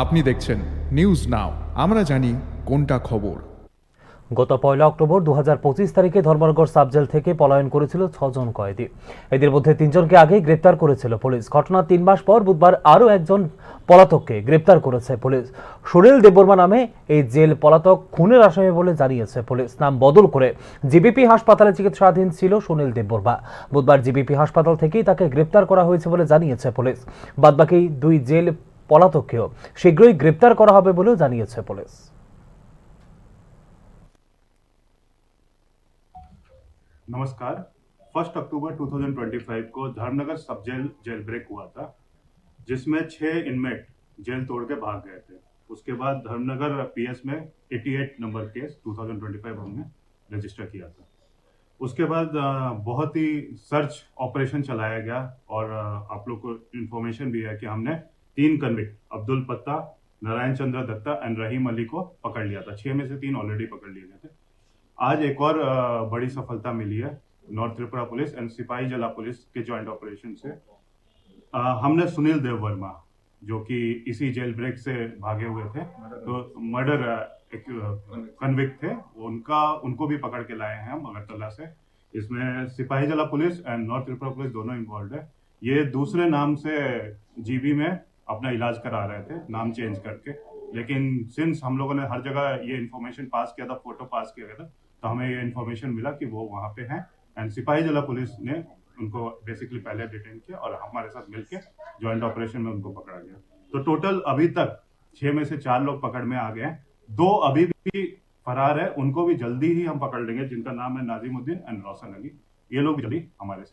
আপনি দেখছেন news now, আমরা জানি কোনটা খবর। গত 1 অক্টোবর 2025 তারিখে ধর্মনগর সাবজেল থেকে পলায়ন করেছিল 6 জন কয়েদি। এদের মধ্যে 3 জনকে আগেই গ্রেপ্তার করেছিল পুলিশ। ঘটনার 3 মাস পর বুধবার আরও একজন পলাতককে গ্রেপ্তার করেছে পুলিশ। সুনীল দেববর্মা নামে এই জেল পলাতক খুনের আসামি বলে জানিয়েছে পুলিশ। নাম বদল করে জিবিপি হাসপাতালে চিকিৎসাধীন ছিল সুনীল দেববর্মা। বুধবার জিবিপি হাসপাতাল থেকেই তাকে গ্রেপ্তার করা হয়েছে বলে জানিয়েছে পুলিশ। বাদবাকি 2 জেল পলাতককেও শীঘ্রই গ্রেপ্তার করা হবে বলেও জানিয়েছে পুলিশ। नमस्कार। 1 अक्टूबर 2025 को धर्मनगर सब जेल ब्रेक हुआ था, जिसमें 6 इनमेट जेल तोड़ के भाग गए थे। उसके बाद धर्मनगर पीएस में 88 नंबर केस 2025 हमने रजिस्टर किया था। उसके बाद बहुत ही सर्च ऑपरेशन चलाया गया और आप लोग को इन्फॉर्मेशन भी है कि हमने 3 कन्विक्ट अब्दुल पत्ता, नारायण चंद्र दत्ता एंड रहीम अली को पकड़ लिया था। 6 में से 3 ऑलरेडी पकड़ लिए गए थे। आज एक और बड़ी सफलता मिली है नॉर्थ त्रिपुरा पुलिस एंड सिपाही जला पुलिस के ज्वाइंट ऑपरेशन से। हमने सुनील देववर्मा, जो कि इसी जेल ब्रेक से भागे हुए थे, तो मर्डर कन्विक्ट थे, उनको भी पकड़ के लाए हैं हम अगरतला से। इसमें सिपाही जला police and north Tripura police दोनों इन्वॉल्व है। ये दूसरे नाम से जीबी में अपना इलाज करा रहे थे, नाम चेंज करके, लेकिन सिंस हम लोगों ने हर जगह ये इन्फॉर्मेशन पास किया था, फोटो पास किया था, तो हमें ये इन्फॉर्मेशन मिला कि वो वहाँ पे हैं एंड सिपाही जला पुलिस ने उनको बेसिकली पहले डिटेन किया और हमारे साथ मिलके ज्वाइंट ऑपरेशन में उनको पकड़ा गया। तो टोटल अभी तक 6 में से 4 लोग पकड़ में आ गए हैं। 2 अभी भी फरार है, उनको भी जल्दी ही हम पकड़ लेंगे, जिनका नाम है नाजिमुद्दीन एंड रोशन अली। ये लोग भी जल्दी हमारे से